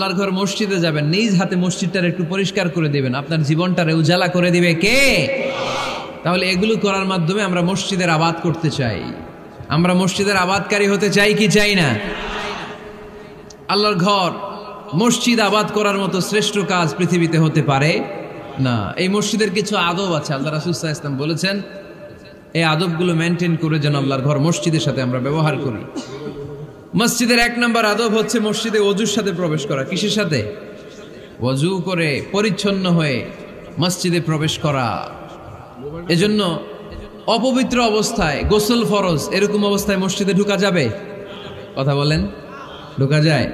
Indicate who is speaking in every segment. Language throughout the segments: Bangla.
Speaker 1: আল্লাহর ঘর মসজিদে যাবেন, নিজ হাতে মসজিদটার একটু পরিষ্কার করে দিবেন, আপনার জীবনটারে উজালা করে দিবে কে? তাহলে এগুলো করার মাধ্যমে আমরা মসজিদের আবাদ করতে চাই। আমরা মসজিদের আবাদকারী হতে চাই কি চাই না? আল্লাহর ঘর মসজিদ আবাদ করার মতো শ্রেষ্ঠ কাজ পৃথিবীতে হতে পারে না। এই মসজিদের কিছু আদব আছে, আল্লাহ রাসূল সাল্লাল্লাহু আলাইহি ওয়াসাল্লাম বলেছেন এই আদবগুলো মেনটেন করে যেন আল্লাহর ঘর মসজিদের সাথে আমরা ব্যবহার করি। মসজিদের 1 নম্বর আদব হচ্ছে মসজিদে ওযুর সাথে প্রবেশ করা। কিসের সাথে? ওযু করে পরিচ্ছন্ন হয়ে মসজিদে প্রবেশ করা। এজন্য অপবিত্র অবস্থায় গোসল ফরজ, এরকম অবস্থায় মসজিদে ঢোকা যাবে? কথা বলেন, ঢোকা যায়?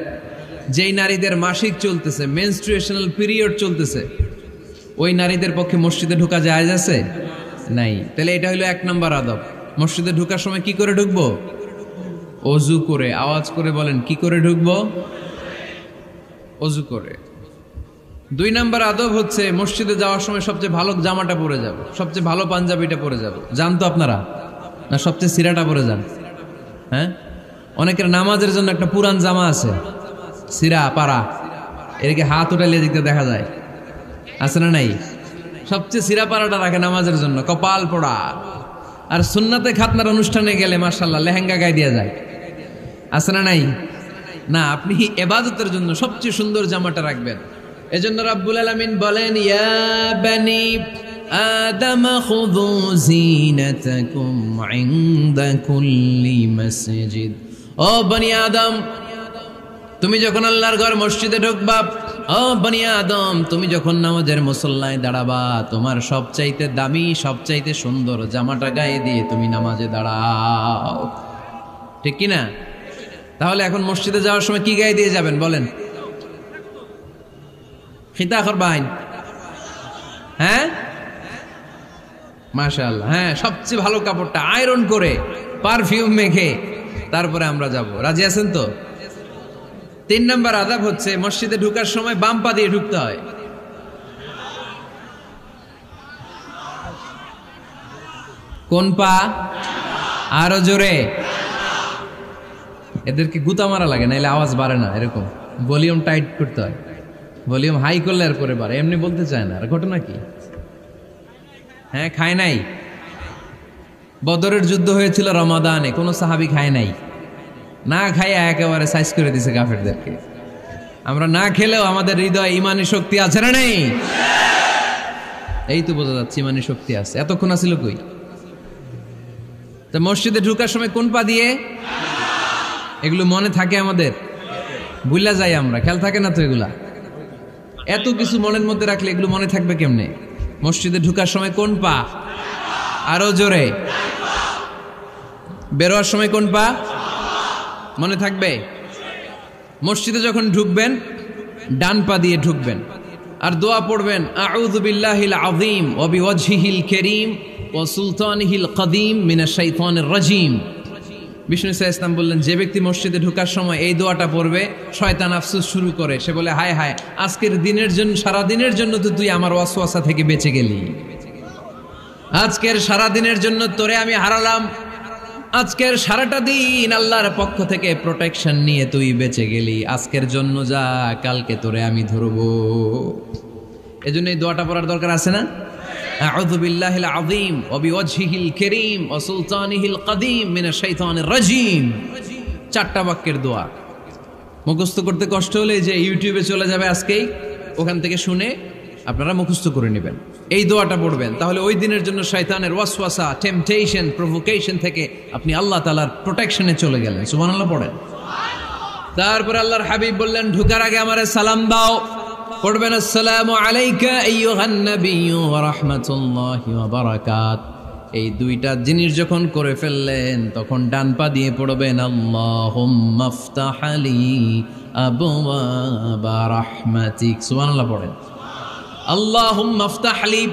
Speaker 1: যেই নারীদের মাসিক চলতেছে, মেনস্ট্রুয়েশনাল পিরিয়ড চলতেছে, ওই নারীদের পক্ষে মসজিদে ঢোকা জায়েজ আছে? নাই। তাহলে এটা হলো 1 নম্বর আদব। মসজিদে ঢোকার সময় কি করে ঢুকবো? ওযু করে। আওয়াজ করে বলেন, কি করে ঢুকবো? ওযু করে। 2 নম্বর আদব হচ্ছে মসজিদে যাওয়ার সময় সবচেয়ে ভালো জামাটা পরে যাব, সবচেয়ে ভালো পাঞ্জাবিটা পরে যাব। জান তো আপনারা? না সবচেয়ে সিরাটা পরে যান? হ্যাঁ, অনেকের নামাজের জন্য একটা পুরান জামা আছে, সিরা পাড়া, এদিকে হাত উঠাইলে দিকতে দেখা যায়, আছে না নাই? সবচেয়ে সিরা পাড়াটা রাখে নামাজের জন্য, কপাল পোড়া। আর সুন্নাতে খাতনার অনুষ্ঠানে গেলে মাশাআল্লাহ লেহেঙ্গা গায়ে দিয়ে যায়, আছে না নাই? না, আপনি ইবাদতের জন্য সবচেয়ে সুন্দর জামাটা রাখবেন। এজন্য রাব্বুল আলামিন বলেন, ইয়া বানি আদম খুযু যিনাতাকুম ইনদা কুল্লি মসজিদ। ও বনি আদম, তুমি যখন আল্লাহর ঘর মসজিদে ঢুকবা, ও বনি আদম, তুমি যখন নামাজের মুসল্লায় দাঁড়াবা, তোমার সবচাইতে দামি, সবচাইতে সুন্দর জামাটা গায়ে দিয়ে তুমি নামাজে দাঁড়াও। ঠিক কি না? তাহলে এখন মসজিদে যাওয়ার সময় কি গায়ে দিয়ে যাবেন বলেন? খিতা করবাইন? হ্যাঁ, মাশাআল্লাহ। হ্যাঁ, সবচেয়ে ভালো কাপড়টা আয়রন করে পারফিউম মেখে তারপরে আমরা যাব। রাজি আছেন তো? 3 নম্বর আদব হচ্ছে মসজিদে ঢোকার সময় বাম পা দিয়ে ঢুকতে হয়। কোন পা? আরো জোরে। এদেরকে গুতা মারা লাগে, নাইলে আওয়াজ বাড়ে না। এরকম ভলিউম টাইট করতে হয়, ভলিউম হাই করলে আর পরে বাড়ে, এমনি বলতে চায় না। আর ঘটনা কি? হ্যাঁ, খায় নাই। বদরের যুদ্ধ হয়েছিল রমাদানে, কোনো সাহাবী খায় নাই, না খাইয়া একেবারে সাইজ করে দিছে কাফেরদেরকে। আমরা না খেলেও আমাদের হৃদয়ে ইমানি শক্তি আছে না নেই? এই তো বোঝা যাচ্ছে ইমানি শক্তি আছে। এতক্ষণ আছিল কই? তো মসজিদে ঢোকার সময় কোন পা দিয়ে? এগুলো মনে থাকে আমাদের? ভুলা যাই আমরা, খেয়াল থাকে না তো এগুলা। এত কিছু মনের মধ্যে রাখলে এগুলো মনে থাকবে কেমনে? মসজিদে ঢোকার সময় কোন পা? আরো জোরে। বেরোয়ার সময় কোন পা? মনে থাকবে? মসজিদে যখন ঢুকবেন ডান পা দিয়ে ঢুকবেন, আর দোয়া পড়বেন, আউযু বিল্লাহিল আযীম ওয়া বিওয়াজহিল কারীম ওয়া সুলতানিহিল কদীম মিনাশ শাইতানির রাজীম। বিষ্ণু সাল্লাল্লাহু আলাইহি ওয়াসাল্লাম বললেন, যে ব্যক্তি মসজিদে ঢোকার সময় এই দোয়াটা পড়বে, শয়তান আফসোস শুরু করে। সে বলে, হায় হায়, আজকের দিনের জন্য, সারা দিনের জন্য তো তুই আমার ওয়াসওয়াসা থেকে বেঁচে গেলি। আজকের সারা দিনের জন্য তোরে আমি হারালাম, আজকের সারাটা দিন আল্লাহর পক্ষ থেকে প্রোটেকশন নিয়ে তুই বেঁচে গেলি। আজকের জন্য যা, কালকে তোরে আমি ধরবো। এজন্য এই দোয়াটা পড়ার দরকার আছে না? আউযু বিল্লাহিল আযীম ওয়া বিওয়াজহিল কারীম ওয়া সুলতানিহিল কদীম মিনাশ শাইতানির রাজীম। 4টা বাক্যের দোয়া। মুখস্থ করতে কষ্ট হলে যে ইউটিউবে চলে যাবে আজকেই, ওখান থেকে শুনে আপনারা মুখস্থ করে নেবেন, এই দোয়াটা পড়বেন। তাহলে ওই দিনের জন্য শয়তানের ওয়াসওয়াসা, টেম্পটেশন, প্রভোকেশন থেকে আপনি আল্লাহ তাআলার প্রোটেকশনে চলে গেলেন। সুবহানাল্লাহ পড়েন। তারপরে আল্লাহর হাবিব বললেন, ঢোকার আগে আমারে সালাম দাও। পড়বেন, আসসালামু আলাইকা আইয়ুহান নাবিয়্যু ওয়া রাহমাতুল্লাহি ওয়া বারাকাত। এই 2টা জিনিস যখন করে ফেললেন, তখন ডান পা দিয়ে পড়বেন, আল্লাহুম্মা আফতাহ লি আবওয়াবা রাহমাতিক। সুবহানাল্লাহ পড়েন। আল্লাহুম্মা আফতাহ লি,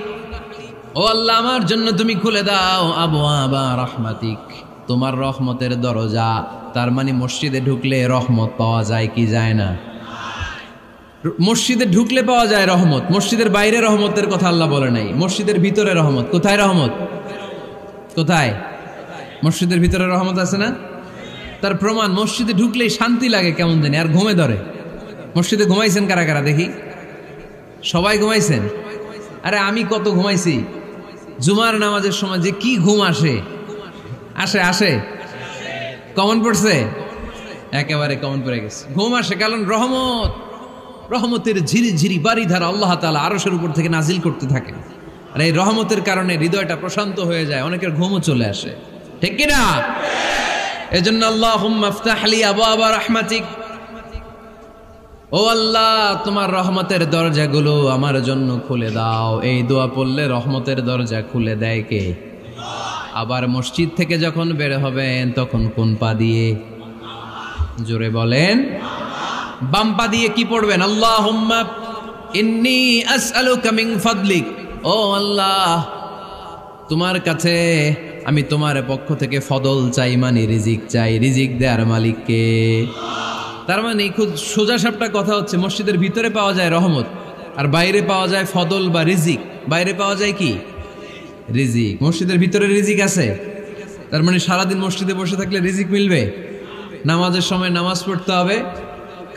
Speaker 1: ও আল্লাহ আমার জন্য তুমি খুলে দাও আবওয়াবা রাহমাতিক, তোমার রহমতের দরজা। তার মানে মসজিদে ঢুকলে রহমত পাওয়া যায় কি যায় না? মসজিদে ঢুকলে পাওয়া যায় রহমত, মসজিদের বাইরে রহমতের কথা আল্লাহ বলে নাই। মসজিদের ভিতরে রহমত। কোথায় রহমত? কোথায়? মসজিদের ভিতরে রহমত আছে না? তার প্রমাণ, মসজিদে ঢুকলেই শান্তি লাগে কেমন জানি, আর ঘুমে ধরে। মসজিদে ঘুমাইছেন কারা কারা দেখি? সবাই ঘুমাইছেন? আরে আমি কত ঘুমাইছি। জুমার নামাজের সময় যে কি ঘুম আসে, আসে আসে কমন পড়ছে, একেবারে কমন পড়ে গেছে। ঘুম আসে কারণ রহমতের ঝিরি ঝিরি বাড়ি ধারা আল্লাহ তাআলা আরশের উপর থেকে নাজিল করতে থাকে। আর এই রহমতের কারণে হৃদয়টা প্রশান্ত হয়ে যায়, অনেকের ঘুমও চলে আসে, ঠিক কিনা? এজন্য আল্লাহুম্মা ইফতাহ লি আবওয়াবা রাহমাতিক, ও আল্লাহ তোমার রহমতের দরজাগুলো আমার জন্য খুলে দাও। এই দোয়া পড়লে রহমতের দরজা খুলে দেয় কে? আবার মসজিদ থেকে যখন বের হবেন তখন কোন পা দিয়ে? জোরে বলেন। বাম পা দিয়ে কি পড়বেন? আল্লাহুম্মা ইন্নী আসআলুকা মিন ফাদলিক, ও আল্লাহ তোমার কাছে আমি তোমার পক্ষ থেকে ফদল চাই, মানে রিজিক চাই। রিজিক দেওয়ার মালিক কে? তার মানে খুব সোজা সাপটা কথা হচ্ছে, মসজিদের ভিতরে পাওয়া যায় রহমত, আর বাইরে পাওয়া যায় ফদল বা রিজিক। বাইরে পাওয়া যায় কি? রিজিক। মসজিদের ভিতরে রিজিক আছে। তার মানে সারাদিন মসজিদে বসে থাকলে রিজিক মিলবে? নামাজের সময় নামাজ পড়তে হবে,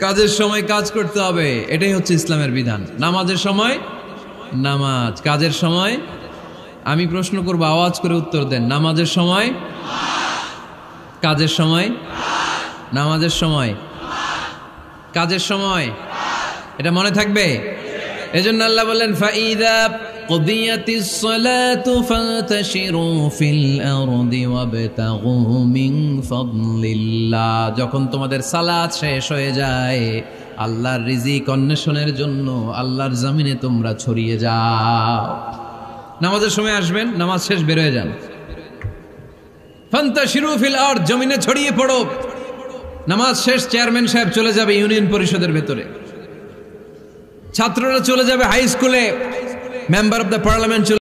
Speaker 1: কাজের সময় কাজ করতে হবে, এটাই হচ্ছে ইসলামের বিধান। নামাজের সময় নামাজ, কাজের সময়। আমি প্রশ্ন করবো, আওয়াজ করে উত্তর দেন। নামাজের সময়, কাজের সময়, নামাজের সময়, কাজের সময়, এটা মনে থাকবে। এজন্য আল্লাহ বললেন ফাইদা কুদিয়াতিস সালাতু ফান্তাশিরু ফিল আরদি ওয়াবতাগু মিন ফাদলিল্লাহ। যখন তোমাদের সালাত শেষ হয়ে যায়, আল্লাহর রিজিক অন্বেষণের জন্য আল্লাহর জমিনে তোমরা ছড়িয়ে যাও। নামাজের সময় আসবেন, নামাজ শেষ বের হয়ে যান। ফান্তাশিরু ফিল আরদ, জমিনে ছড়িয়ে পড়ো। নামাজ শেষ, চেয়ারম্যান সাহেব চলে যাবে ইউনিয়ন পরিষদের ভেতরে, ছাত্ররা চলে যাবে হাই স্কুলে, মেম্বার অব দ্য পার্লামেন্ট